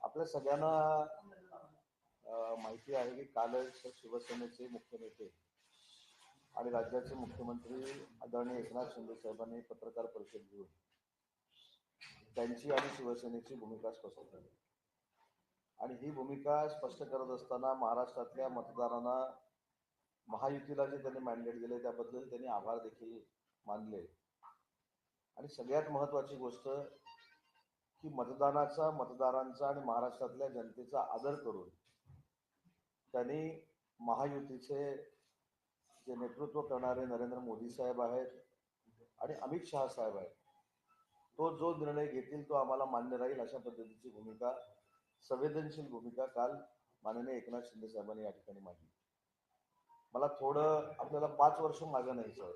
आपल्या सगळ्यांना माहिती आहे की कालच शिवसेनेचे मुख्य नेते आणि राज्याचे मुख्यमंत्री आदरणीय एकनाथ शिंदे साहेबांनी पत्रकार परिषद घेऊन त्यांची आणि शिवसेनेची भूमिका स्पष्ट केली. आणि ही भूमिका स्पष्ट करत असताना महाराष्ट्रातल्या मतदारांना महायुतीला जे त्यांनी मॅन्डेट दिले त्याबद्दल त्यांनी आभार देखील मानले. आणि सगळ्यात महत्त्वाची गोष्ट की मतदारांचा आणि महाराष्ट्रातल्या जनतेचा आदर करून त्यांनी महायुतीचे जे नेतृत्व करणारे नरेंद्र मोदी साहेब आहेत आणि अमित शहा साहेब आहेत, तो जो निर्णय घेतील तो आम्हाला मान्य राहील अशा पद्धतीची भूमिका, संवेदनशील भूमिका काल माननीय एकनाथ शिंदे साहेबांनी या ठिकाणी मांडली. मला थोडं आपल्याला 5 वर्ष मागे न्यायचं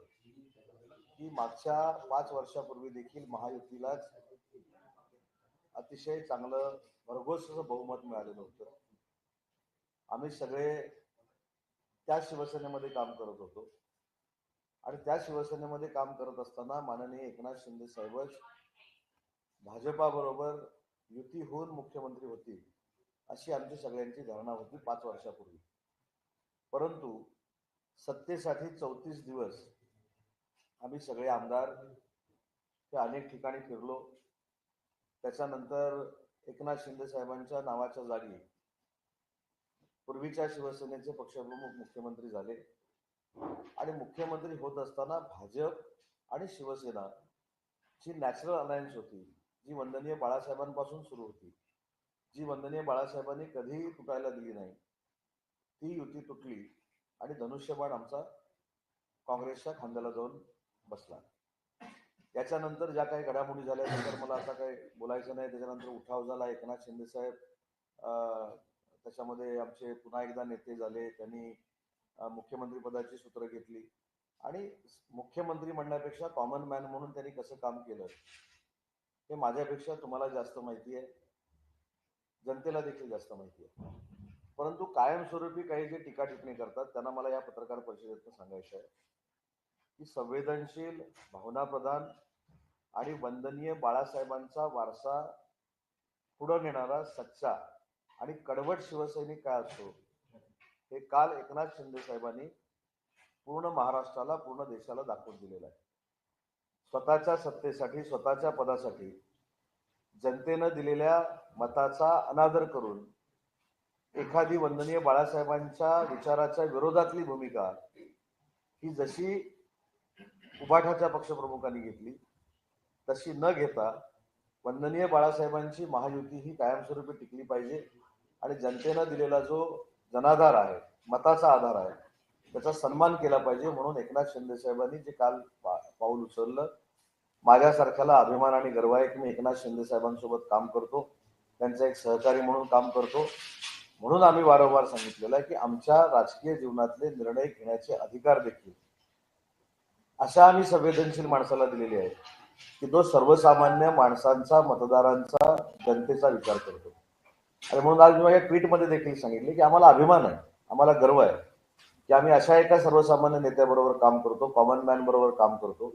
की मागच्या 5 वर्षापूर्वी देखील महायुतीलाच अतिशय चांगलं भरघोस बहुमत मिळालेलं होतं. आम्ही सगळे त्या शिवसेनेमध्ये काम करत होतो आणि त्या शिवसेनेमध्ये काम करत असताना माननीय एकनाथ शिंदे साहेबच भाजपाबरोबर युती होऊन मुख्यमंत्री होतील अशी आमची सगळ्यांची धारणा होती 5 वर्षापूर्वी. परंतु सत्तेसाठी 34 दिवस आम्ही सगळे आमदार ते अनेक ठिकाणी फिरलो. त्याच्यानंतर एकनाथ शिंदे साहेबांच्या नावाच्या जागी पूर्वीच्या शिवसेनेचे पक्षप्रमुख मुख्यमंत्री झाले आणि मुख्यमंत्री होत असताना भाजप आणि शिवसेना जी नॅचरल अलायन्स होती, जी वंदनीय बाळासाहेबांपासून सुरू होती, जी वंदनीय बाळासाहेबांनी कधीही तुटायला दिली नाही, ती युती तुटली आणि धनुष्यबाण आमचा काँग्रेसच्या खांद्याला जाऊन बसला. याच्यानंतर ज्या काही घडामोडी झाल्या त्याच्यावर मला आता काही बोलायचं नाही. त्याच्यानंतर उठाव झाला. एकनाथ शिंदे साहेब त्याच्यामध्ये आमचे पुन्हा एकदा नेते झाले. त्यांनी मुख्यमंत्री पदाची सूत्र घेतली आणि मुख्यमंत्री म्हणण्यापेक्षा कॉमन मॅन म्हणून त्यांनी कसं काम केलं हे माझ्यापेक्षा तुम्हाला जास्त माहिती आहे, जनतेला देखील जास्त माहिती आहे. परंतु कायमस्वरूपी काही जे टीका टिप्पणी करतात त्यांना मला या पत्रकार परिषदेतून सांगायचं आहे की संवेदनशील, भावनाप्रधान आणि वंदनीय बाळासाहेबांचा वारसा पुढे नेणारा सच्चा आणि कडवट शिवसैनिक काय असतो हे काल एकनाथ शिंदे साहेबांनी पूर्ण महाराष्ट्राला, पूर्ण देशाला दाखवून दिलेलं आहे. स्वतःच्या सत्तेसाठी, स्वतःच्या पदासाठी जनतेनं दिलेल्या मताचा अनादर करून एखादी वंदनीय बाळासाहेबांच्या विचाराच्या विरोधातली भूमिका ही जशी उभाठाच्या पक्षप्रमुखांनी घेतली तशी न घेता वंदनीय बाळासाहेबांची महायुती ही कायमस्वरूपी टिकली पाहिजे आणि जनतेनं दिलेला जो जनाधार आहे, मताचा आधार आहे, त्याचा सन्मान केला पाहिजे म्हणून एकनाथ शिंदे साहेबांनी जे काल पाऊल उचललं, माझ्यासारख्याला अभिमान आणि गर्व आहे की मी एकनाथ शिंदे साहेबांसोबत काम करतो, त्यांचा एक सहकारी म्हणून काम करतो. म्हणून आम्ही वारंवार सांगितलेलं आहे की आमच्या राजकीय जीवनातले निर्णय घेण्याचे अधिकार देखील अशा आम्ही संवेदनशील माणसाला दिलेली आहे की जो सर्वसामान्य माणसांचा, मतदारांचा, जनतेचा विचार करतो. आणि म्हणून आज मी माझ्या ट्विटमध्ये देखील सांगितले की आम्हाला अभिमान आहे, आम्हाला गर्व आहे की आम्ही अशा एका सर्वसामान्य नेत्याबरोबर काम करतो, कॉमन मॅन बरोबर काम करतो,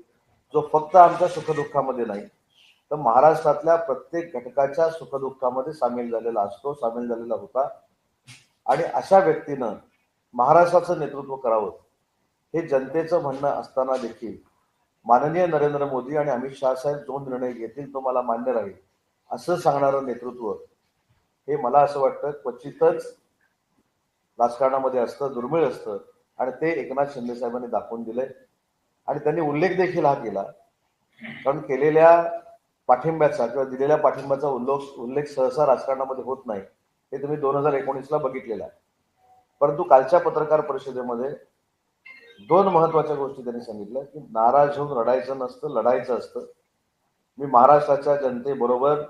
जो फक्त आमच्या सुखदुःखामध्ये नाही तर महाराष्ट्रातल्या प्रत्येक घटकाच्या सुखदुःखामध्ये सामील झालेला असतो, सामील झालेला होता. आणि अशा व्यक्तीनं महाराष्ट्राचं नेतृत्व करावं हे जनतेचं म्हणणं असताना देखील माननीय नरेंद्र मोदी आणि अमित शहा साहेब जो निर्णय घेतील तो मला मान्य राहील असं सांगणारं नेतृत्व हे मला असं वाटतं क्वचितच राजकारणामध्ये असतं, दुर्मिळ असतं आणि ते एकनाथ शिंदे साहेबांनी दाखवून दिलंय. आणि त्यांनी उल्लेख देखील हा केला, कारण केलेल्या पाठिंब्याचा किंवा दिलेल्या पाठिंब्याचा उल्लेख सहसा राजकारणामध्ये होत नाही, हे तुम्ही 2019ला बघितलेलं आहे. परंतु कालच्या पत्रकार परिषदेमध्ये 2 महत्वाच्या गोष्टी त्यांनी सांगितल्या की नाराज होऊन रडायचं नसतं, लढायचं असतं. मी महाराष्ट्राच्या जनतेबरोबर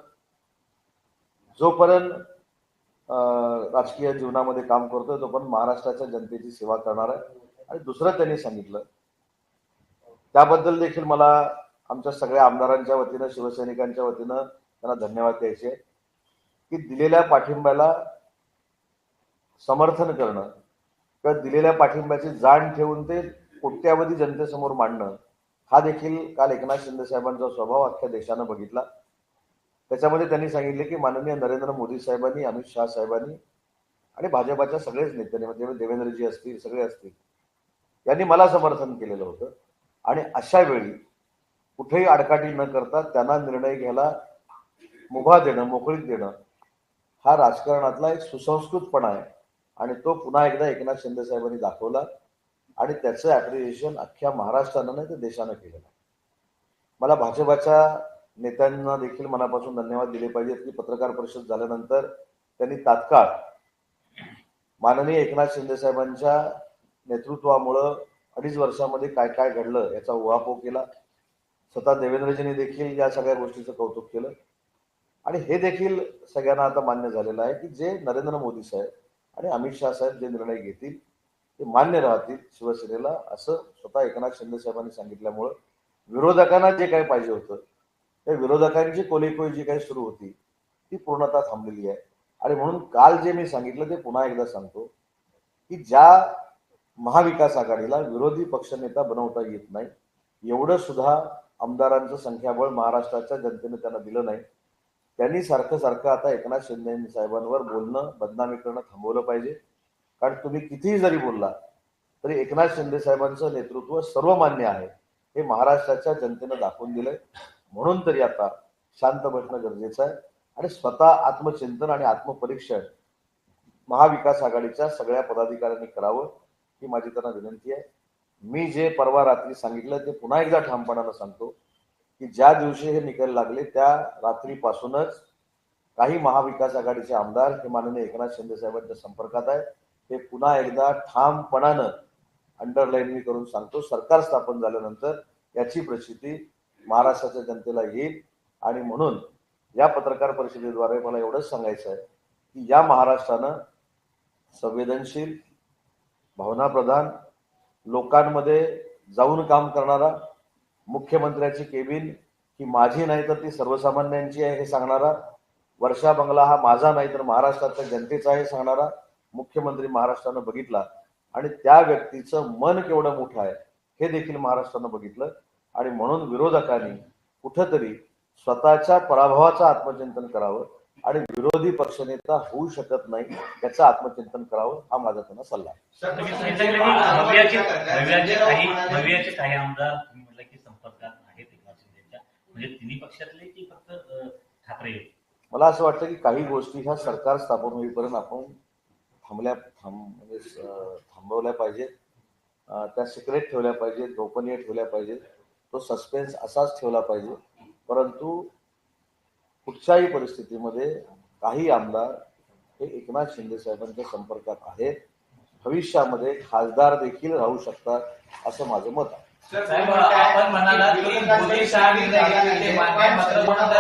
जोपर्यंत राजकीय जीवनामध्ये काम करतोय तोपर्यंत महाराष्ट्राच्या जनतेची सेवा करणार आहे. आणि दुसरं त्यांनी सांगितलं, त्याबद्दल देखील मला आमच्या सगळ्या आमदारांच्या वतीनं, शिवसैनिकांच्या वतीनं त्यांना धन्यवाद द्यायचे की दिलेल्या पाठिंब्याला समर्थन करणं किंवा दिलेल्या पाठिंब्याची जाण ठेवून ते कोट्यावधी जनतेसमोर मांडणं हा देखील काल एकनाथ शिंदे साहेबांचा स्वभाव अख्ख्या देशानं बघितला. त्याच्यामध्ये त्यांनी सांगितले की माननीय नरेंद्र मोदी साहेबांनी, अमित शहा साहेबांनी आणि भाजपाच्या सगळेच नेत्यांनी म्हणजे देवेंद्रजी असतील, सगळे असतील, यांनी मला समर्थन केलेलं होतं. आणि अशा वेळी कुठेही आडकाठी न करता त्यांना निर्णय घ्यायला मुभा देणं, मोकळीक देणं हा राजकारणातला एक सुसंस्कृतपणा आहे. आणि तो पुन्हा एकदा एकनाथ शिंदे साहेबांनी दाखवला आणि त्याचं ॲप्रिशिएशन अख्ख्या महाराष्ट्रानं नाही तर देशानं केलेलं आहे. मला भाजपाच्या नेत्यांना देखील मनापासून धन्यवाद दिले पाहिजेत की पत्रकार परिषद झाल्यानंतर त्यांनी तात्काळ माननीय एकनाथ शिंदे साहेबांच्या नेतृत्वामुळं 2.5 वर्षामध्ये काय काय घडलं याचा उहापोह केला. स्वतः देवेंद्रजींनी देखील या सगळ्या गोष्टीचं कौतुक केलं. आणि हे देखील सगळ्यांना आता मान्य झालेलं आहे की जे नरेंद्र मोदी साहेब आणि अमित शहा साहेब जे निर्णय घेतील ते मान्य राहतील शिवसेनेला, असं स्वतः एकनाथ शिंदे साहेबांनी सांगितल्यामुळं विरोधकांना जे काही पाहिजे होतं त्या विरोधकांची कोलीकोई जी काही सुरू होती ती पूर्णतः थांबलेली आहे. आणि म्हणून काल जे मी सांगितलं ते पुन्हा एकदा सांगतो की ज्या महाविकास आघाडीला विरोधी पक्षनेता बनवता येत नाही, एवढं सुद्धा आमदारांचं संख्याबळ महाराष्ट्राच्या जनतेने त्यांना दिलं नाही. त्यांनी सारखं सारखं आता एकनाथ शिंदे साहेबांवर बोलणं, बदनामी करणं थांबवलं पाहिजे. कारण तुम्ही कितीही जरी बोलला तरी एकनाथ शिंदे साहेबांचं नेतृत्व सर्वमान्य आहे हे महाराष्ट्राच्या जनतेनं दाखवून दिलंय. म्हणून तरी आता शांत बसणं गरजेचं आहे आणि स्वतः आत्मचिंतन आणि आत्मपरीक्षण महाविकास आघाडीच्या सगळ्या पदाधिकाऱ्यांनी करावं ही माझी त्यांना विनंती आहे. मी जे परवा रात्री सांगितलं ते पुन्हा एकदा ठामपणानं सांगतो की ज्या दिवशी हे निकाल लागले त्या रात्रीपासूनच काही महाविकास आघाडीचे आमदार हे माननीय एकनाथ शिंदे साहेबांच्या संपर्कात आहेत. हे पुन्हा एकदा ठामपणानं अंडरलाईन मी करून सांगतो, सरकार स्थापन झाल्यानंतर याची प्रचिती महाराष्ट्राच्या जनतेला येईल. आणि म्हणून या पत्रकार परिषदेद्वारे मला एवढंच सांगायचं आहे की या महाराष्ट्रानं संवेदनशील, भावनाप्रधान, लोकांमध्ये जाऊन काम करणारा, मुख्यमंत्र्याची केबिन ही माझी नाही तर ती सर्वसामान्यांची आहे हे सांगणारा, वर्षा बंगला हा माझा नाही तर महाराष्ट्राच्या जनतेचा आहे सांगणारा मुख्यमंत्री महाराष्ट्रानं बघितला. आणि त्या व्यक्तीचं मन केवढं मोठं आहे हे देखील महाराष्ट्रानं बघितलं. आणि म्हणून विरोधकांनी कुठंतरी स्वतःच्या पराभवाचं आत्मचिंतन करावं आणि विरोधी पक्षनेता होऊ शकत नाही याचं आत्मचिंतन करावं हा माझा त्यांना सल्ला आहे. काही आमदार तुम्ही म्हटलं की संपर्कात आहेत एकनाथ शिंदेच्या, म्हणजे तिन्ही पक्षातले की फक्त ठाकरे? मला असं वाटतं की काही गोष्टी ह्या सरकार स्थापन होईपर्यंत आपण थांबवल्या पाहिजेत, त्या सिक्रेट ठेवल्या पाहिजेत, गोपनीय ठेवल्या पाहिजेत, तो सस्पेन्स असाच ठेवला पाहिजे. परंतु कुठच्याही परिस्थितीमध्ये काही आमदार हे एकनाथ शिंदे साहेबांच्या संपर्कात आहेत, भविष्यामध्ये खासदार देखील राहू शकतात असं माझं मत आहे. आपण म्हणालात की मोदी शहा निर्णय घेतले ते मान्य आहे, मात्र बहुमत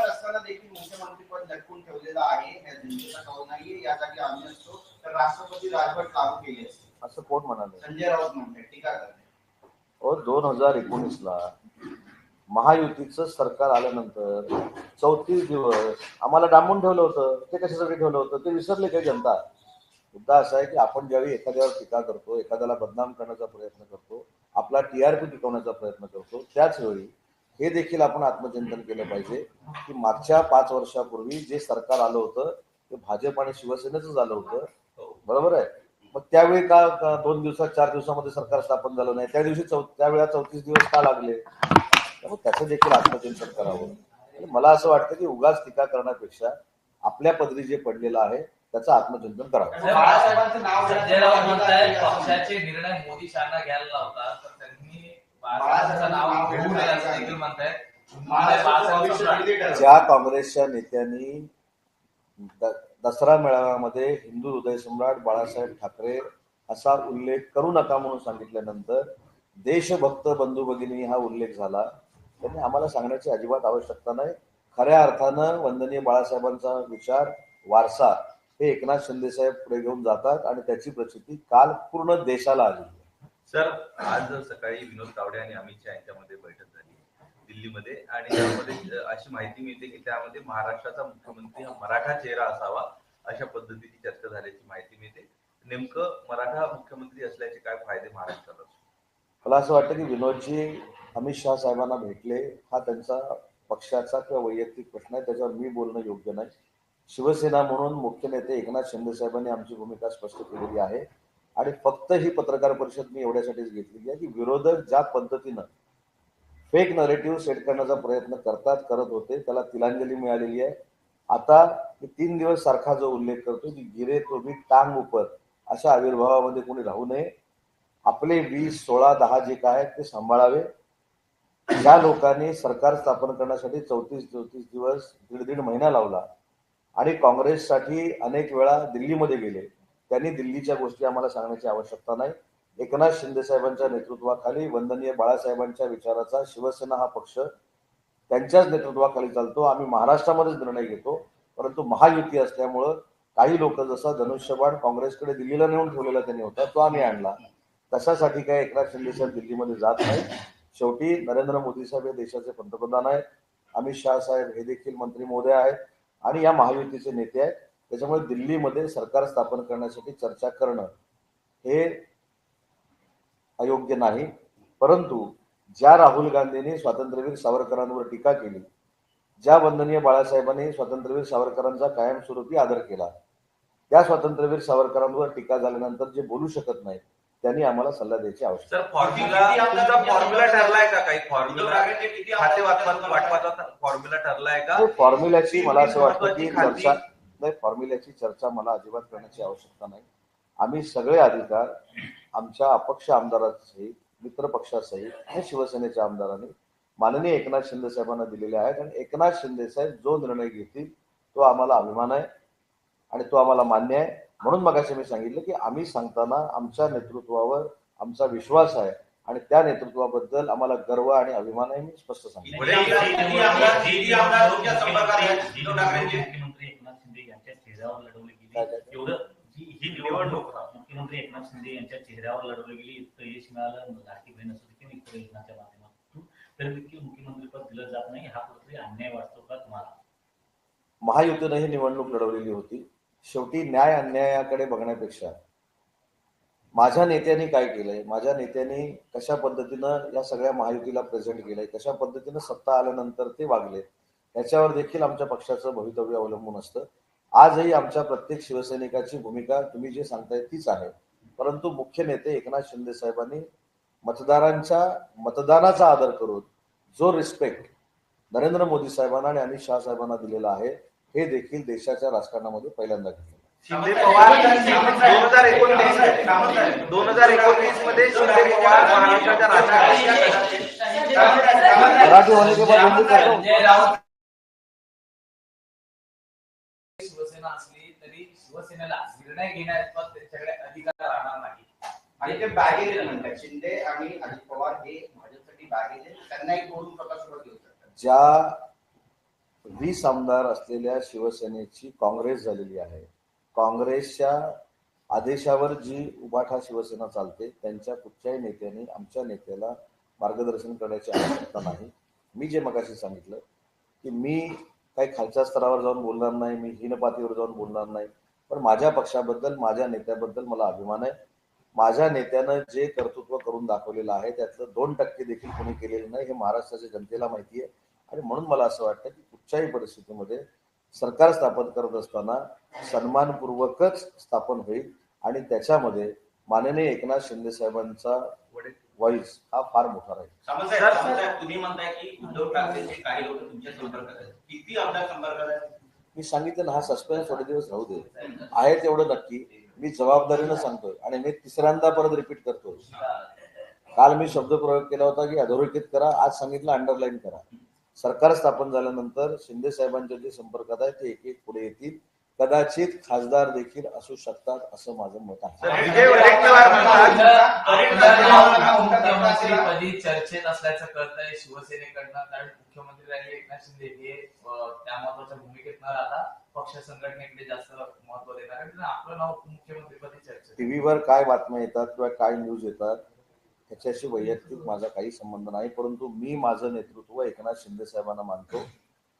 असताना देखील मुख्यमंत्रीपद लटकून ठेवलेलं आहे. जनतेचा कौल नाहीये, यासाठी आम्ही असतो तर राष्ट्रपती राजवट लागू केली असते असं कोण म्हणाले? संजय राऊत म्हणतात, टीका करतात. 2019ला महायुतीचं सरकार आल्यानंतर 34 दिवस आम्हाला डांबून ठेवलं होतं. ते कशासाठी ठेवलं होतं ते विसरले काही जनता? मुद्दा असा आहे की आपण ज्यावेळी एखाद्यावर टीका करतो, एखाद्याला बदनाम करण्याचा प्रयत्न करतो, आपला टीआरपी टिकवण्याचा प्रयत्न करतो, त्याच वेळी हे देखील आपण आत्मचिंतन केलं पाहिजे की मागच्या 5 वर्षापूर्वी जे सरकार आलं होतं ते भाजप आणि शिवसेनेचं झालं होतं, बरोबर आहे? मग त्यावेळी का 2 दिवसात 4 दिवसामध्ये सरकार स्थापन झालं नाही? त्या दिवशी त्यावेळेला 34 दिवस का लागले? त्यामुळे त्याचं देखील आत्मचिंतन करावं. आणि मला असं वाटतं की उगाच टीका करण्यापेक्षा आपल्या पदरी जे पडलेलं आहे त्याचं आत्मचिंतन करावं. बाळासाहेबांचं नाव संजय राऊत म्हणतायत पक्षाचे निर्णय मोदी शहाना घ्यायला लावतात, तर त्यांनी बाळासाहेबांचं नाव घेऊ नये असं देखील म्हणतायत. ज्या काँग्रेसच्या नेत्यांनी दसरा मेळाव्यामध्ये हिंदू हृदय सम्राट बाळासाहेब ठाकरे असा उल्लेख करू नका म्हणून सांगितल्यानंतर देशभक्त बंधू भगिनी हा उल्लेख झाला, त्यांनी आम्हाला सांगण्याची अजिबात आवश्यकता नाही. खऱ्या अर्थानं वंदनीय बाळासाहेबांचा विचार, वारसा हे एकनाथ शिंदे साहेब पुढे घेऊन जातात आणि त्याची प्रचिती काल पूर्ण देशाला आली. सर, आज सकाळी विनोद तावडे आणि अमित शहा यांच्यामध्ये बैठक झाली दिल्लीमध्ये आणि त्यामध्ये अशी माहिती मिळते की त्यामध्ये महाराष्ट्राचा मुख्यमंत्री हा मराठा चेहरा असावा अशा पद्धतीची चर्चा झाल्याची माहिती मिळते. नेमकं मराठा मुख्यमंत्री असल्याचे काय फायदे महाराष्ट्राला? मला असं वाटतं की विनोदजी अमित शहा साहेबांना भेटले हा त्यांचा पक्षाचा किंवा वैयक्तिक प्रश्न आहे, त्याच्यावर मी बोलणं योग्य नाही. शिवसेना म्हणून मुख्य नेते एकनाथ शिंदे साहेबांनी आमची भूमिका स्पष्ट केलेली आहे आणि फक्त ही पत्रकार परिषद मी एवढ्यासाठीच घेतलेली आहे की विरोधक ज्या पद्धतीनं फेक नरेटिव्ह सेट करण्याचा प्रयत्न करत होते त्याला तिलांजली मिळालेली आहे. आता मी 3 दिवस सारखा जो उल्लेख करतो की गिरे तो भी टांग उपर अशा आविर्भावामध्ये कोणी राहू नये. आपले 20, 16, 10 जे काय आहेत ते सांभाळावे. ज्या लोकांनी सरकार स्थापन करण्यासाठी 34 दिवस, दीड महिना लावला आणि काँग्रेससाठी अनेक वेळा दिल्लीमध्ये गेले, त्यांनी दिल्लीच्या गोष्टी आम्हाला सांगण्याची आवश्यकता नाही. एकनाथ शिंदे साहेबांच्या नेतृत्वाखाली वंदनीय बाळासाहेबांच्या विचाराचा शिवसेना हा पक्ष त्यांच्याच नेतृत्वाखाली चालतो. आम्ही महाराष्ट्रामध्येच निर्णय घेतो, परंतु महायुती असल्यामुळं काही लोक जसा धनुष्यबाण काँग्रेसकडे दिल्लीला नेऊन ठेवलेला त्यांनी होता तो आम्ही आणला. कशासाठी काय एकनाथ शिंदे साहेब दिल्लीमध्ये जात नाही. शेवटी नरेंद्र मोदी साहेब हे देशाचे पंतप्रधान आहेत, अमित शहा साहेब हे देखील मंत्री महोदय आहेत आणि या महायुतीचे नेते आहेत. त्याच्यामुळे दिल्लीमध्ये सरकार स्थापन करण्यासाठी चर्चा करणं हे अयोग्य नाही. परंतु ज्या राहुल गांधींनी स्वातंत्र्यवीर सावरकरांवर टीका केली, ज्या वंदनीय बाळासाहेबांनी स्वातंत्र्यवीर सावरकरांचा कायमस्वरूपी आदर केला, त्या स्वातंत्र्यवीर सावरकरांवर टीका झाल्यानंतर जे बोलू शकत नाही त्यांनी आम्हाला सल्ला द्यायची आवश्यकता सर, फॉर्म्युला ठरलाय का? काही फॉर्म्युला खाते वाटपाचा फॉर्म्युला ठरलाय का? फॉर्म्युल्याची मला असं वाटतं की चर्चा नाही, फॉर्म्युल्याची चर्चा मला अजिबात करण्याची आवश्यकता नाही. आम्ही सगळे अधिकार आमच्या अपक्ष आमदारांसहित, मित्र पक्षासहित आणि शिवसेनेच्या आमदारांनी माननीय एकनाथ शिंदे साहेबांना दिलेले आहेत आणि एकनाथ शिंदे साहेब जो निर्णय घेतील तो आम्हाला अभिमान आहे आणि तो आम्हाला मान्य आहे. म्हणून मगाशी मी सांगितलं की आम्ही सांगताना आमच्या नेतृत्वावर आमचा विश्वास आहे आणि त्या नेतृत्वाबद्दल आम्हाला गर्व आणि अभिमान आहे. मी स्पष्ट सांगितलं. मुख्यमंत्री एकनाथ शिंदे यांच्या चेहऱ्यावर लढवली गेली एवढं ही निवडणूक मुख्यमंत्री एकनाथ शिंदे यांच्या चेहऱ्यावर लढवली गेली, इतकं यश मिळालं लाडकी बहीण असू देखील इतर योजनांच्या माध्यमातून, तरी देखील मुख्यमंत्रीपद दिलं जात नाही. हा कुठेतरी अन्याय वाटतो का तुम्हाला? महायुतीनं ही निवडणूक लढवलेली होती. शेवटी न्याय अन्यायाकडे बघण्यापेक्षा माझ्या नेत्यांनी काय केलंय, माझ्या नेत्यांनी कशा पद्धतीनं या सगळ्या महायुतीला प्रेझेंट केलंय, कशा पद्धतीनं सत्ता आल्यानंतर ते वागले, याच्यावर देखील आमच्या पक्षाचं भवितव्य अवलंबून असतं. आजही आमच्या प्रत्येक शिवसैनिकाची भूमिका तुम्ही जे सांगताय तीच आहे. परंतु मुख्य नेते एकनाथ शिंदे साहेबांनी मतदानाचा आदर करून जो रिस्पेक्ट नरेंद्र मोदी साहेबांना आणि अमित शहा साहेबांना दिलेला आहे हे देखील देशाच्या राजकारणामध्ये पहिल्यांदा घेतलं. शिंदे पवार 2019 मध्ये शिंदे पवार महाराष्ट्राच्या राजकारणात मराठी होने के बाद हिंदी करता हूं. शिवसेना असली तरी शिवसेनेला निर्णय घेण्यात त्यांच्याकडे अधिकार राहणार नाही आणि ते बॅगेज म्हणतात शिंदे आणि अजित पवार हे भाजपसाठी बॅगेज आहे, त्यांनाही तोडून प्रकाशवर घेऊ शकतात. ज्या 20 आमदार असलेल्या शिवसेनेची काँग्रेस झालेली आहे, काँग्रेसच्या आदेशावर जी उबाठा शिवसेना चालते त्यांच्या कुठच्याही नेत्यांनी आमच्या नेत्याला मार्गदर्शन करण्याची आवश्यकता नाही. मी जे मगाशी सांगितलं की मी काही खालच्या स्तरावर जाऊन बोलणार नाही, मी हीनपातीवर जाऊन बोलणार नाही, पण माझ्या पक्षाबद्दल, माझ्या नेत्याबद्दल मला अभिमान आहे. माझ्या नेत्यानं जे कर्तृत्व करून दाखवलेलं आहे त्यातलं 2% देखील कोणी केलेलं नाही हे महाराष्ट्राच्या जनतेला माहिती आहे. आणि म्हणून मला असं वाटतं की कुठच्याही परिस्थितीमध्ये सरकार स्थापन करत असताना सन्मानपूर्वकच स्थापन होईल आणि त्याच्यामध्ये माननीय एकनाथ शिंदे साहेबांचा व्हॉइस हा फार मोठा राहील. सामंत तुम्ही म्हणताय की उद्धव ठाकरेचे काही लोक तुमच्या संपर्कात आहेत, किती आमदार संपर्कात आहेत? मी सांगितलं ना, हा सस्पेन्स थोडे दिवस राहू दे. आहे तेवढं नक्की मी जबाबदारीनं सांगतोय आणि मी तिसऱ्यांदा परत रिपीट करतोय. काल मी शब्दप्रयोग केला होता की अधोरेखित करा, आज सांगितलं अंडरलाईन करा. सरकार स्थापन झाल्यानंतर शिंदे साहेबांच्या जे संपर्कात आहे ते एक एक पुढे येतील. कदाचित खासदार देखील असू शकतात असं माझं मत आहे. मुख्यमंत्रीपदी चर्चेत असल्याचं कळतंय शिवसेनेकडनं, कारण मुख्यमंत्री राहिले एकनाथ शिंदे हे त्या महत्वाच्या भूमिकेत न राहता पक्ष संघटनेकडे जास्त महत्व देणार आहे. आपलं नाव मुख्यमंत्रीपदी चर्चेत. टीव्हीवर काय बातम्या येतात किंवा काय न्यूज येतात त्याच्याशी वैयक्तिक माझा काही संबंध नाही. परंतु मी माझं नेतृत्व एकनाथ शिंदे साहेबांना मानतो.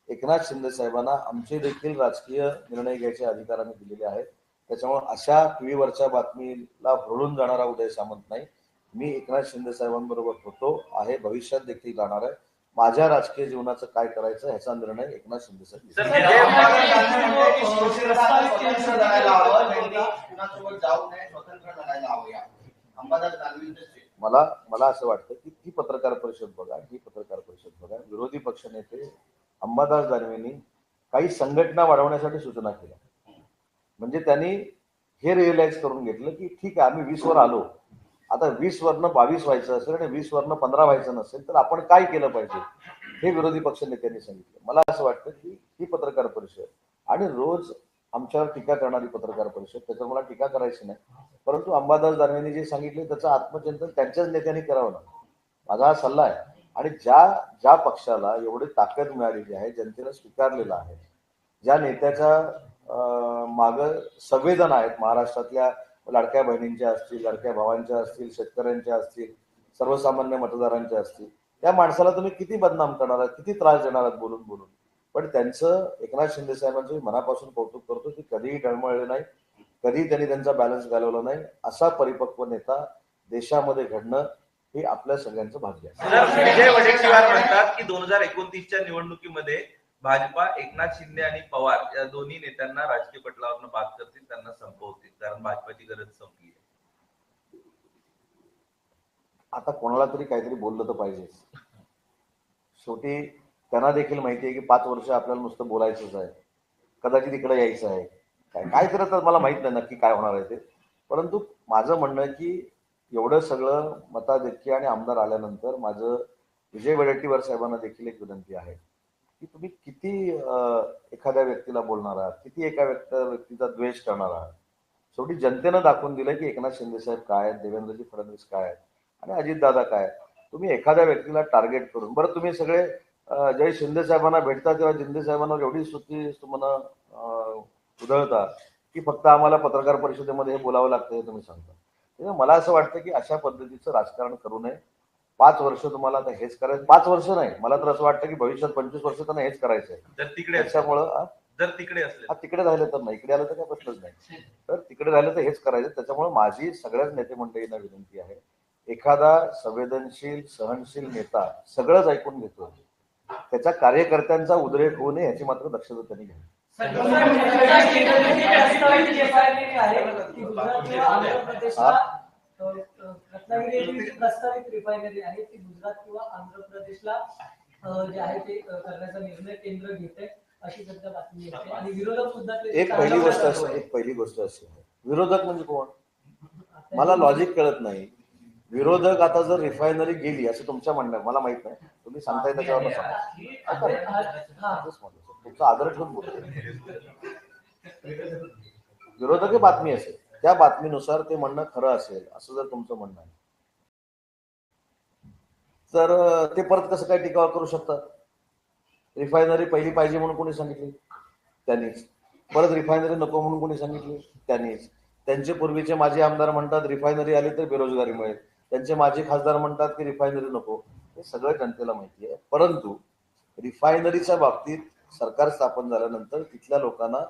एकनाथ शिंदे साहेबांना आमचे देखील राजकीय निर्णय घ्यायचे अधिकार आम्ही दिलेले आहेत. त्याच्यामुळे अशा टीव्हीवरच्या बातमीला भरडून जाणारा उदय सामंत नाही. मी एकनाथ शिंदे साहेबांबरोबर होतो आहे, भविष्यात देखील राहणार आहे. माझ्या राजकीय जीवनाचं काय करायचं ह्याचा निर्णय एकनाथ शिंदे साहेब घेतील. सर, विजय स्वतंत्र लढायला हवं, त्यांनी कुणासोबत जाऊ नये, स्वतंत्र लढायला हवं. या अंबादास दानवेंचं मला असं वाटतं की ही पत्रकार परिषद बघा, विरोधी पक्षनेते अंबादास दानवेंनी काही संघटना वाढवण्यासाठी सूचना केल्या. म्हणजे त्यांनी हे रिअलाइज करून घेतलं की ठीक आहे, आम्ही 20 वर आलो, आता 20 वरनं 22 व्हायचं असेल आणि 20 वरनं 15 व्हायचं नसेल तर आपण काय केलं पाहिजे हे विरोधी पक्षनेत्यांनी सांगितलं. मला असं वाटतं की ही पत्रकार परिषद आणि रोज आमच्यावर टीका करणारी पत्रकार परिषद, त्याच्यावर मला टीका करायची नाही, परंतु अंबादास दानवेंनी जे सांगितले त्याचं आत्मचिंतन त्यांच्याच नेत्यांनी करावं ना, माझा हा सल्ला आहे. आणि ज्या पक्षाला एवढी ताकद मिळालेली आहे, जनतेनं स्वीकारलेलं आहे, ज्या नेत्याच्या माग संवेदना आहेत, महाराष्ट्रातल्या लाडक्या बहिणींच्या असतील, लाडक्या भावांच्या असतील, शेतकऱ्यांच्या असतील, सर्वसामान्य मतदारांच्या असतील, त्या माणसाला तुम्ही किती बदनाम करणार आहात, किती त्रास देणार आहात बोलून बोलून. पण त्यांचं एकनाथ शिंदे साहेबांचं मनापासून कौतुक करतो की कधीही डळमळले नाही, कधीही त्यांनी त्यांचा बॅलन्स घालवला नाही. असा परिपक्व नेता देशामध्ये घडणं हे आपल्या सगळ्यांचं भाग्य आहे. सर, विजय वडेट्टीवार म्हणतात की 2029च्या निवडणुकीमध्ये भाजपा एकनाथ शिंदे आणि पवार या दोन्ही नेत्यांना राजकीय पटलावरनं बाद करतील, त्यांना संपवतील, कारण भाजपाची गरज संपली आहे. आता कोणाला तरी काहीतरी बोललं तर पाहिजेच. शेवटी त्यांना देखील माहिती आहे की 5 वर्ष आपल्याला नुसतं बोलायचंच आहे, कदाचित इकडे यायचं आहे, काय तर मला माहित नाही नक्की काय होणार आहे ते. परंतु माझं म्हणणं आहे की एवढं सगळं मताधिक्य आणि आमदार आल्यानंतर माझं विजय वडेट्टीवार साहेबांना देखील एक विनंती आहे की तुम्ही किती एखाद्या व्यक्तीला बोलणार आहात, किती एका व्यक्तीचा द्वेष करणार आहात. शेवटी जनतेनं दाखवून दिलं की एकनाथ शिंदे साहेब काय आहेत, देवेंद्रजी फडणवीस काय आहेत आणि अजितदादा काय आहेत. तुम्ही एखाद्या व्यक्तीला टार्गेट करून, बरं तुम्ही सगळे ज्यावेळी शिंदे साहेबांना भेटता तेव्हा शिंदे साहेबांवर एवढी स्तुती तुम्हाला उधळता की फक्त आम्हाला पत्रकार परिषदेमध्ये हे बोलावं लागतं हे तुम्ही सांगता. मला असं वाटतं की अशा पद्धतीचं राजकारण करू नये. 5 वर्ष तुम्हाला आता हेच करायचं, 5 वर्ष नाही, मला तर असं वाटतं की भविष्यात 25 वर्ष त्यांना हेच करायचं आहे. जर तिकडे त्याच्यामुळं तिकडे असले तिकडे राहिलं तर नाही, इकडे आलं तर काय प्रश्नच नाही. तर तिकडे राहिलं तर हेच करायचं. त्याच्यामुळे माझी सगळ्याच नेते मंडळींना विनंती आहे, एखादा संवेदनशील सहनशील नेता सगळंच ऐकून घेतो, त्याच्या कार्यकर्त्यांचा उद्रेक होऊ नये याची मात्र दक्षता त्यांनी घ्यावी. प्रस्तावित रिफायनरी आहे ती गुजरात किंवा आंध्र प्रदेशला जे आहे ते करण्याचा निर्णय केंद्र घेते अशी सध्या बातमी येते. आणि विरोधक सुद्धा एक पहिली गोष्ट अशी आहे, विरोधक म्हणजे कोण, मला लॉजिक कळत नाही. विरोधक आता जर रिफायनरी गेली असं तुमच्या म्हणणं, मला माहित नाही, तुम्ही सांगताय त्याच्यावर तुमचा आदर ठेवून बोलतो. विरोधक बातमी असेल, त्या बातमीनुसार ते म्हणणं खरं असेल असं जर तुमचं म्हणणं आहे तर ते परत कसं काय टीका करू शकतात. रिफायनरी पहिली पाहिजे म्हणून कोणी सांगितली, त्यांनीच. परत रिफायनरी नको म्हणून कोणी सांगितली, त्यांनीच. त्यांचे पूर्वीचे माजी आमदार म्हणतात रिफायनरी आली तर बेरोजगारी मिळेल, त्यांचे माजी खासदार म्हणतात की रिफायनरी नको. हे सगळं जनतेला माहिती आहे. परंतु रिफायनरीच्या बाबतीत सरकार स्थापन झाल्यानंतर तिथल्या लोकांना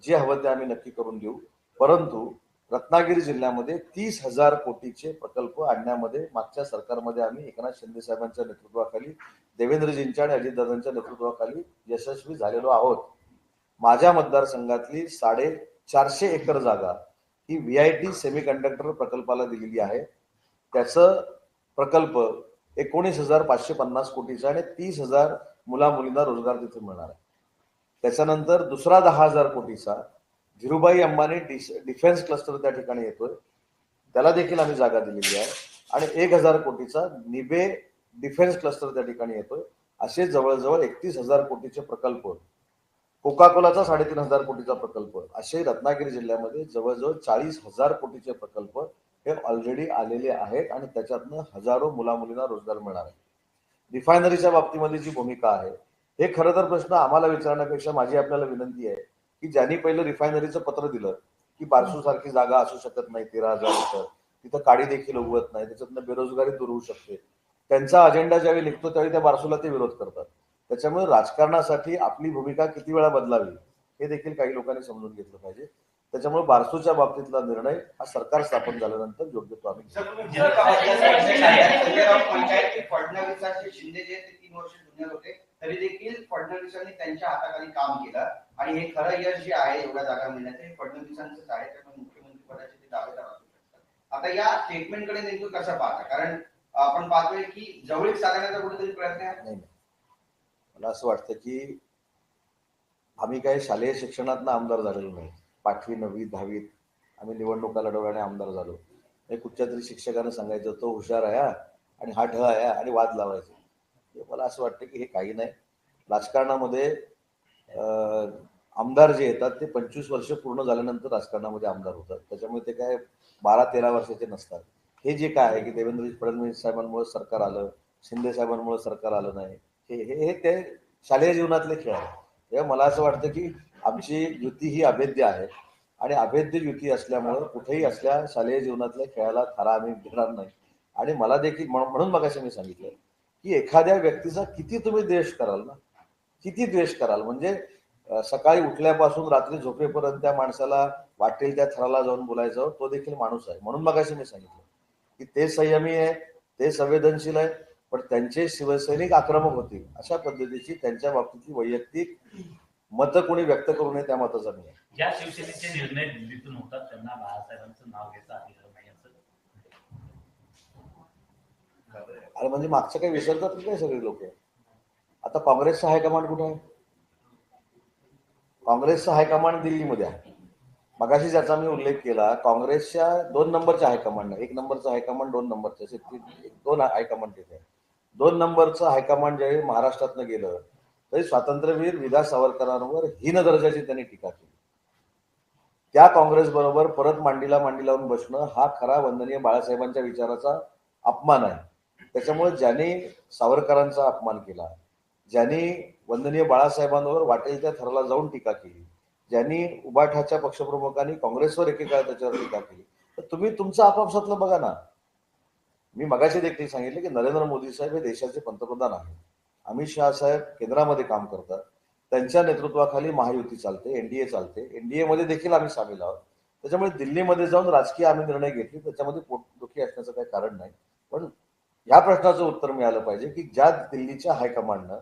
जे हवं ते आम्ही नक्की करून देऊ. परंतु रत्नागिरी जिल्ह्यामध्ये 30,000 कोटीचे प्रकल्प आणण्यामध्ये मागच्या सरकारमध्ये आम्ही एकनाथ शिंदे साहेबांच्या नेतृत्वाखाली, देवेंद्रजींच्या आणि अजितदादांच्या नेतृत्वाखाली यशस्वी झालेलो आहोत. माझ्या मतदारसंघातली 450 एकर जागा ही VIT सेमीकंडक्टर प्रकल्पाला दिलेली आहे. त्याचं प्रकल्प 19,550 कोटीचा आणि 30,000 मुला-मुलींना रोजगार तिथे मिळणार आहे. त्याच्यानंतर दुसरा 10,000 कोटीचा धीरुभाई अंबानी डिफेन्स क्लस्टर त्या ठिकाणी येतोय, त्याला देखील आम्ही जागा दिलेली आहे. आणि 1,000 कोटीचा निबे डिफेन्स क्लस्टर त्या ठिकाणी येतोय. असे जवळजवळ 31,000 कोटीचे प्रकल्प, कोका-कोलाचा 3,500 कोटीचा प्रकल्प, असे रत्नागिरी जिल्ह्यामध्ये जवळजवळ 40,000 कोटीचे प्रकल्प हे ऑलरेडी आलेले आहेत आणि त्याच्यातनं हजारो मुला-मुलींना रोजगार मिळणार आहे. रिफायनरीच्या बाबतीमध्ये जी भूमिका आहे, हे खरं तर प्रश्न आम्हाला विचारण्यापेक्षा माझी आपल्याला विनंती आहे की ज्यांनी पहिलं रिफायनरीचं पत्र दिलं की बारसू सारखी जागा असू शकत नाही, 13,000 एकर, तिथं काडी देखील उगवत नाही, त्याच्यातनं बेरोजगारी दूर होऊ शकते, त्यांचा अजेंडा ज्यावेळी निघतो त्यावेळी त्या बारसूला ते विरोध करतात. त्याच्यामुळे राजकारणासाठी आपली भूमिका किती वेळा बदलावी हे देखील काही लोकांनी समजून घेतलं पाहिजे. त्याच्यामुळे बारसूच्या बाबतीतला निर्णय हा सरकार स्थापन झाल्यानंतर योग्य तो आम्ही घेऊ. संजय राऊत पंचायत की फडणवीसांचे शिंदे जे ते 3 वर्ष जुनियर होते तरी देखील फडणवीसांनी त्यांच्या हाताखाली काम केलं आणि हे खरं यश जे आहे एवढ्या जागा मिळण्याचं हे फडणवीसांचंच आहे. त्यामुळे मुख्यमंत्री पदाचे ते दावेदार असू शकतात. आता या स्टेटमेंटकडे नेमकं कसं पाहता, कारण आपण पाहतोय की जवळीक साधण्याचा कुठेतरी प्रयत्न आहे. नाही, मला असं वाटतं की आम्ही काही शालेय शिक्षणातनं आमदार झालेलो नाही. 5वी 9वी 10वीत आम्ही निवडणुका लढवल्याने आमदार झालो. हे कुठच्या तरी शिक्षकानं सांगायचं तो हुशार आहे आणि हा ढ आहे आणि वाद लावायचे. मला असं वाटतं की हे काही नाही. राजकारणामध्ये आमदार जे येतात ते 25 वर्ष पूर्ण झाल्यानंतर राजकारणामध्ये आमदार होतात. त्याच्यामुळे ते काय 12-13 वर्षाचे नसतात. हे जे काय आहे की देवेंद्र फडणवीस साहेबांमुळे सरकार आलं, शिंदे साहेबांमुळे सरकार आलं नाही, हे ते शालेय जीवनातले खेळ आहे. तेव्हा मला असं वाटतं की आमची युती ही अभेद्य आहे आणि अभेद्य युती असल्यामुळं कुठेही असल्या शालेय जीवनातल्या खेळाला थारा आम्ही देणार नाही. आणि मला देखील म्हणून मगाशी मी सांगितलं की एखाद्या व्यक्तीचा किती तुम्ही द्वेष कराल ना, किती द्वेष कराल. म्हणजे सकाळी उठल्यापासून रात्री झोपेपर्यंत त्या माणसाला वाटेल त्या थराला जाऊन बोलायचं, तो देखील माणूस आहे. म्हणून मगाशी मी सांगितलं की ते संयमी आहे, ते संवेदनशील आहे, पण त्यांचे शिवसैनिक आक्रमक होतील अशा पद्धतीची त्यांच्या बाबतीतली वैयक्तिक मतं कोणी व्यक्त करू नये त्या मताचा मी आहे. ज्या शिवसेनेचे निर्णय दिल्लीतून होतात त्यांना बाळासाहेबांचं नाव घ्यायचा अधिकार नाही असं. अरे म्हणजे मागचं काही विसरतात की काय सगळे लोक. आता काँग्रेसचं हायकमांड कुठे आहे? काँग्रेसचं हायकमांड दिल्लीमध्ये आहे. मगाशी ज्याचा मी उल्लेख केला, काँग्रेसच्या 2 नंबरच्या हायकमांड, 1 नंबरचं हायकमांड, 2 नंबरचं, असे 2 हायकमांड तिथे. 2 नंबरचं हायकमांड ज्यावेळी महाराष्ट्रातनं गेलं तरी स्वातंत्र्यवीर विदा सावरकरांवर हीन दर्जाची त्यांनी टीका केली. त्या काँग्रेस बरोबर परत मांडीला मांडी लावून बसणं हा खरा वंदनीय बाळासाहेबांच्या विचाराचा अपमान आहे. त्याच्यामुळे ज्यांनी सावरकरांचा अपमान केला, ज्यांनी वंदनीय बाळासाहेबांवर वाटेल त्या थराला जाऊन टीका केली, ज्यांनी उबाठाच्या पक्षप्रमुखांनी काँग्रेसवर एकेकाळ त्याच्यावर टीका केली, तर तुम्ही तुमचं आपापसातलं बघा ना. मी मगाशी देखील सांगितले की नरेंद्र मोदी साहेब हे देशाचे पंतप्रधान आहेत. अमित शहा साहेब केंद्रामध्ये काम करतात. त्यांच्या नेतृत्वाखाली महायुती चालते, एनडीए चालते. एनडीए मध्ये देखील आम्ही सामील आहोत. त्याच्यामुळे दिल्लीमध्ये जाऊन राजकीय आम्ही निर्णय घेतले, त्याच्यामध्ये पोटदुखी असण्याचं काही कारण नाही. पण या प्रश्नाचं उत्तर मिळालं पाहिजे की ज्या दिल्लीच्या हायकमांडनं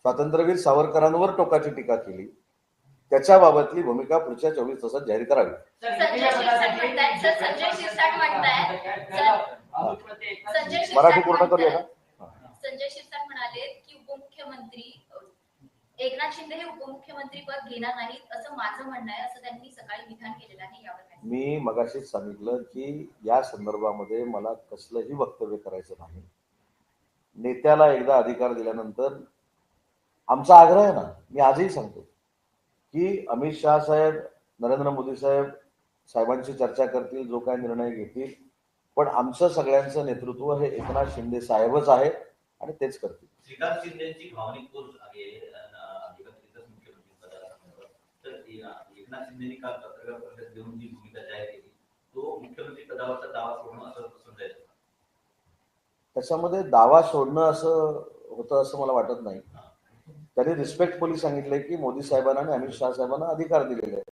स्वातंत्र्यवीर सावरकरांवर टोकाची टीका केली त्याच्याबाबतली भूमिका पुढच्या 24 तासात जाहीर करावी. मराठी पूर्ण करूया का? संजय शिरसाट म्हणाले की उपमुख्यमंत्री एकनाथ शिंदे हे उपमुख्यमंत्री पद घेणार नाहीत असं माझं म्हणणं आहे, असं त्यांनी सकाळी विधान केलेलं आहे. यावर मी मगाशीच सांगितलं की या संदर्भामध्ये मला कसलंही वक्तव्य करायचं नाही. नेत्याला एकदा अधिकार दिल्यानंतर आमचा आग्रह आहे ना, मी आजही सांगतो की अमित शहा साहेब, नरेंद्र मोदी साहेबांची चर्चा करतील, जो काय निर्णय घेतील, पण आमचं सगळ्यांचं नेतृत्व हे एकनाथ शिंदे साहेबच आहे आणि तेच करतील. श्रीकांत शिंदेची भावनिक पोच आहे अधिकारीच मुख्यमंत्री पदावर. तर एकनाथ शिंदेनी काल पत्रकार परिषद देऊन जी भूमिका जाहीर केली, तो मुख्यमंत्री पदावरचा दावा सोडणं असं समजायचं. त्याच्यामध्ये दावा सोडणं असं होतं असं मला वाटत नाही. त्यांनी रिस्पेक्टफुली सांगितलंय की मोदी साहेबांना आणि अमित शहा साहेबांना अधिकार दिलेले आहेत.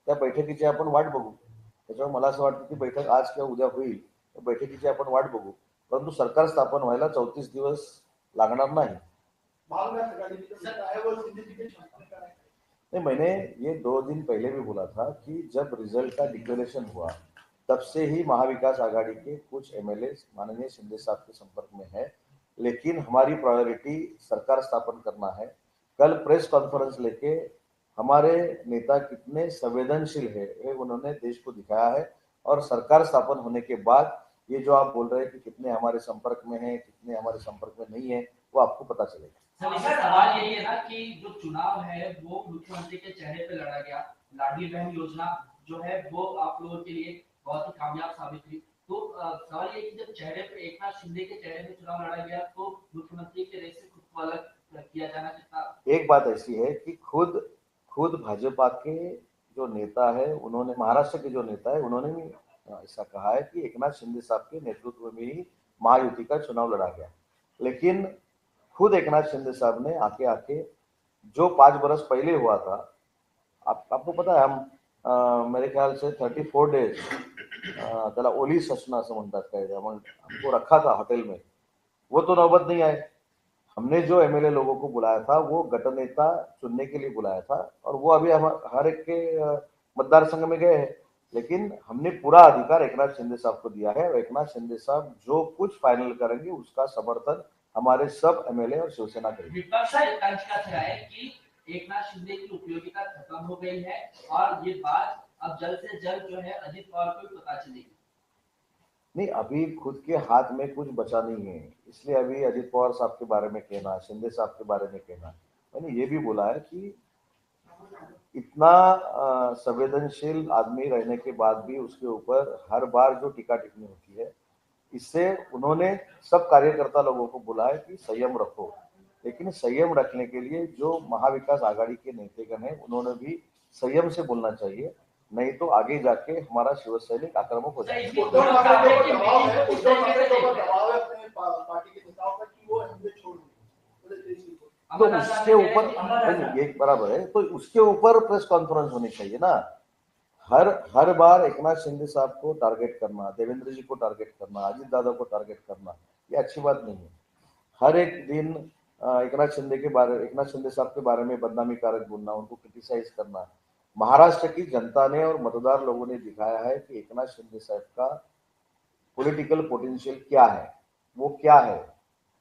त्या बैठकीची आपण वाट बघू. त्याच्यामुळे मला असं वाटतं की बैठक आज किंवा उद्या होईल. त्या बैठकीची आपण वाट बघू. परंतु सरकार स्थापन व्हायला 34 दिवस लागणार नाही. मैंने ये 2 दिन पहले भी बोला था कि जब रिजल्ट का डिक्लेरेशन हुआ तब से ही महाविकास आघाड़ी के कुछ एमएलए माननीय शिंदे साहब के संपर्क में है, लेकिन हमारी प्रायोरिटी सरकार स्थापन करना है. कल प्रेस कॉन्फ्रेंस लेके हमारे नेता कितने संवेदनशील है ये उन्होंने देश को दिखाया है. और सरकार स्थापन होने के बाद ये जो आप बोल रहे हैं कि कितने हमारे संपर्क में हैं, कितने हमारे संपर्क में नहीं है, वो आपको पता चलेगा. सर, इसका सवाल यही है ना कि जो चुनाव है वो मुख्यमंत्री के चेहरे पे लड़ा गया. लाडली बहन योजना जो है वो आप लोगों के लिए बहुत ही कामयाब साबित हुई. तो सवाल ये कि जब चेहरे पे एकनाथ शिंदे के चेहरे पे चुनाव लड़ा गया तो मुख्यमंत्री के रेस से खुद को अलग किया जाना चाहिए. एक बात ऐसी है कि खुद भाजपा के जो नेता है, उन्होंने महाराष्ट्र के जो नेता है उन्होंने भी ऐसा कहा है कि एकनाथ शिंदे साहब के नेतृत्व में ही महायुति का चुनाव लड़ा गया. लेकिन खुद एकनाथ शिंदे साहब ने आके जो 5 बरस पहले हुआ था, आपको पता है, हम मेरे ख्याल से 34 डेज त्याला ओली सचना असं म्हणतात काय हमको रखा था होटल में, वो तो नौबत नहीं आए। हमने जो एमएलए लोगों को बुलाया था वो गठन नेता चुनने के लिए बुलाया था और वो अभी हम हर एक के मतदार संघ में गए हैं, लेकिन हमने पूरा अधिकार एकनाथ शिंदे साहब को दिया है और एकनाथ शिंदे साहब जो कुछ फाइनल करेंगे उसका समर्थन हमारे सब एमएलए और शिवसेना करेगी। विपक्ष का तंज कस रहा है कि एकनाथ शिंदे की उपयोगिता खत्म हो गई है और ये बात अब जल्द से जल्द जो है अजित पवार को भी पता चलेगी। नहीं, अभी खुद के हाथ में कुछ बचा नहीं है, इसलिए अभी अजित पवार साहब के बारे में कहना, शिंदे साहब के बारे में कहना। मैंने ये भी बोला है कि इतना संवेदनशील आदमी रहने के बाद भी उसके ऊपर हर बार जो टीका टिप्पणी होती है, इससे उन्होंने सब कार्यकर्ता लोगों को बोला है कि संयम रखो, लेकिन संयम रखने के लिए जो महाविकास आघाड़ी के नेतागण हैं उन्होंने भी संयम से बोलना चाहिए, नहीं तो आगे जाके हमारा शिव सैनिक आक्रामक हो जाएगा। तो उसके ऊपर ये बराबर है, तो उसके ऊपर प्रेस कॉन्फ्रेंस होनी चाहिए ना। हर बार एकनाथ शिंदे साहब को टारगेट करना, देवेंद्र जी को टारगेट करना, अजित दादा को टारगेट करना, ये अच्छी बात नहीं है। हर एक दिन एकनाथ शिंदे साहब के बारे में बदनामी कारक बोलना, उनको क्रिटिसाइज करना। महाराष्ट्र की जनता ने और मतदार लोगों ने दिखाया है कि एकनाथ शिंदे साहब का पॉलिटिकल पोटेंशियल क्या है, वो क्या है,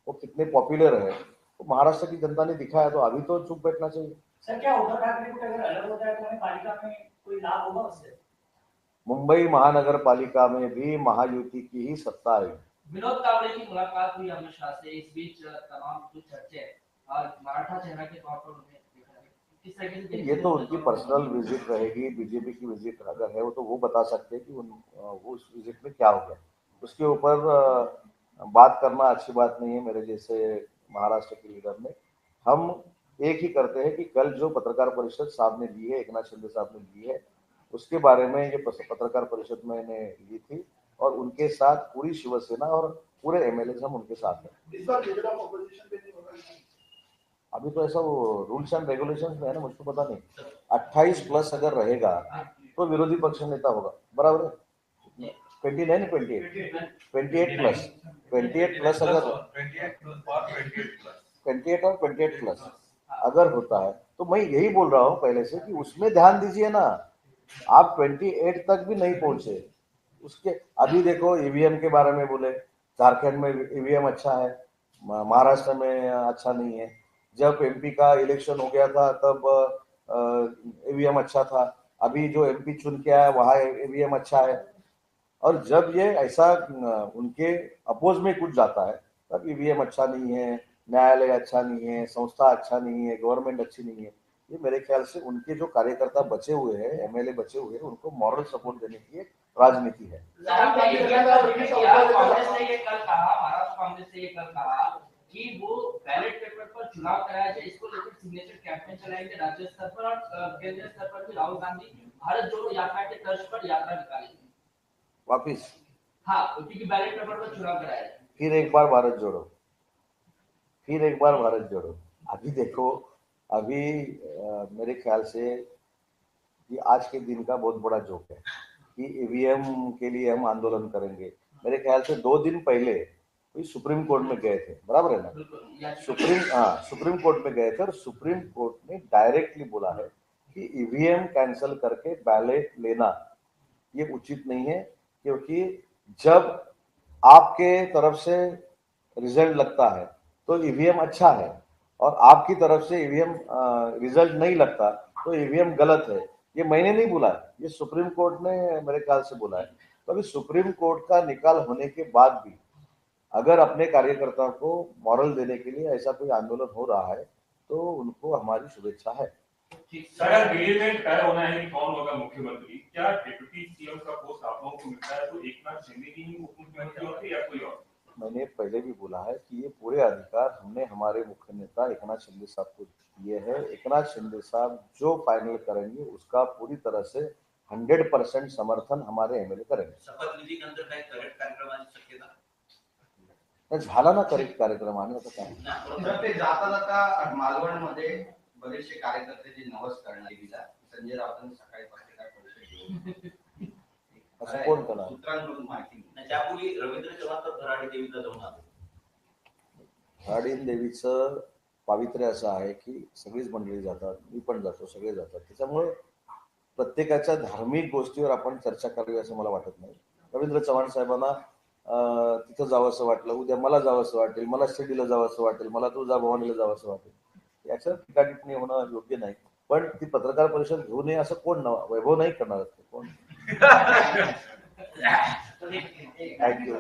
वो कितने पॉपुलर है, तो महाराष्ट्र की जनता ने दिखाया, तो अभी तो चुप बैठना चाहिए। सर, क्या उद्धव ठाकरे को अगर अलग होता है तो हमें पालिका में कोई लाभ होगा उससे? मुंबई महानगर पालिका में भी महायुति की ही सत्ता है। विनोद तावड़े की मुलाकात हुई अमित शाह से, इस बीच तमाम जो चर्चे और मराठा चेहरा के तौर पर उन्हें देखा गया, किस तरीके से ये तो उनकी पर्सनल विजिट रहेगी, बीजेपी की विजिट अगर है वो तो वो बता सकते हैं कि वो उस विजिट में क्या हो गया। उसके ऊपर बात करना अच्छी बात नहीं है मेरे जैसे महाराष्ट्र के लीडर ने। हम एक ही करते हैं कि कल जो पत्रकार परिषद साहब ने दी है, एकनाथ शिंदे साहब ने दी है, उसके बारे में ये पत्रकार परिषद मैंने ली थी और उनके साथ पूरी शिवसेना और पूरे एमएलए हम उनके साथ हैं। इस बार लीडर ऑफ अपोजिशन पे नहीं होगा? अभी तो ऐसा वो रूल्स एंड रेगुलेशंस में है ना, मुझको पता नहीं। 28 प्लस अगर रहेगा तो विरोधी पक्ष नेता होगा, बराबर है? 29 नहीं, 28 प्लस, 28 प्लस अगर 28 और 28 प्लस अगर होता है तो मैं यही बोल रहा हूँ पहले से कि उसमें ध्यान दीजिए ना। आप 28 तक भी नहीं पहुंचे, उसके अभी देखो ईवीएम के बारे में बोले, झारखंड में ईवीएम अच्छा है, महाराष्ट्र में अच्छा नहीं है। जब एमपी का इलेक्शन हो गया था तब ईवीएम अच्छा था, अभी जो एमपी चुन के आया वहाँ ईवीएम अच्छा है। और जब ये ऐसा उनके अपोज में कुछ जाता है तब ईवीएम अच्छा नहीं है, न्यायालय अच्छा नहीं है, संस्था अच्छा नहीं है, गवर्नमेंट अच्छी नहीं है। ये मेरे ख्याल से उनके जो कार्यकर्ता बचे हुए हैं, एमएलए बचे हुए हैं, उनको मॉरल सपोर्ट देने की एक राजनीति है। कांग्रेस ने ये कल कहा, महाराष्ट्र कांग्रेस ने ये कल कहा कि वो बैलेट पेपर पर चुनाव कराया जाए, इसको लेकर सिग्नेचर कैंपेन चलाएंगे राज्य स्तर पर और केंद्रीय स्तर पर भी राहुल गांधी भारत जोड़ो यात्रा के तर्ज पर यात्रा निकालेंगे वापिस। हाँ, क्योंकि बैलेट पेपर पर चुनाव कराया जाए। फिर एक बार भारत जोड़ो, फिर एक बार भारत जोड़ो। अभी देखो, अभी मेरे ख्याल से ये आज के दिन का बहुत बड़ा जोक है कि ईवीएम के लिए हम आंदोलन करेंगे। मेरे ख्याल से 2 दिन पहले कोई सुप्रीम कोर्ट में गए थे, बराबर है ना? सुप्रीम कोर्ट में गए थे और सुप्रीम कोर्ट ने डायरेक्टली बोला है कि ईवीएम कैंसिल करके बैलेट लेना ये उचित नहीं है, क्योंकि जब आपके तरफ से रिजल्ट लगता है तो ईवीएम अच्छा है और आपकी तरफ से ईवीएम रिजल्ट नहीं लगता तो ईवीएम गलत है। ये मैंने नहीं बोला है, ये सुप्रीम कोर्ट ने मेरे ख्याल से बोला है। तो अभी सुप्रीम कोर्ट का निकाल होने के बाद भी अगर अपने कार्यकर्ताओं को मॉरल देने के लिए ऐसा कोई आंदोलन हो रहा है तो उनको हमारी शुभेच्छा है। सर, दिल्ली में तय होना है कि कौन होगा मुख्यमंत्री। क्या डिप्टी सीएम का पोस्ट आप लोगों को मिलता है तो एकनाथ शिंदे ही उप मुख्यमंत्री होंगे या कोई और? मैंने पहले भी बोला है कि ये पूरे अधिकार हमने हमारे मुख्य नेता एकनाथ शिंदे साहब को दिए हैं। एकनाथ शिंदे साहब जो फाइनल करेंगे उसका पूरी तरह से 100% समर्थन हमारे एमएलए करेंगे। शपथविधीनंतर काही करेक्ट कार्यक्रमाची शक्यता झाला ना करेक्ट कार्यक्रम आणि आता काय जर ते जाता जाता मालवणमध्ये बरेचसे कार्यकर्ते जे नवस करणारे दिला संजय राऊतांनी सकाळी पत्रकार परिषद असं कोण करणार? सूत्रांकडून माहिती मिळते. त्यापूर्वी रवींद्र चव्हाण तर भराडी देवीला जाऊन आले. भराडीन देवीचं पावित्र्य असं आहे की सगळीच मंडळी जातात, मी पण जातो, सगळे जातात. त्याच्यामुळे प्रत्येकाच्या धार्मिक गोष्टीवर आपण चर्चा करावी असं मला वाटत नाही. रवींद्र चव्हाण साहेबांना तिथं जावंसं वाटलं, उद्या मला जावंसं वाटेल, मला शिर्डीला जावंसं वाटेल, मला तुळजाभवानीला जावंसं वाटेल, याचं टीकाटिप्पणी होणं योग्य नाही. पण ती पत्रकार परिषद घेऊ नये असं कोण वैभव नाही करणार कोण. थँक्यू.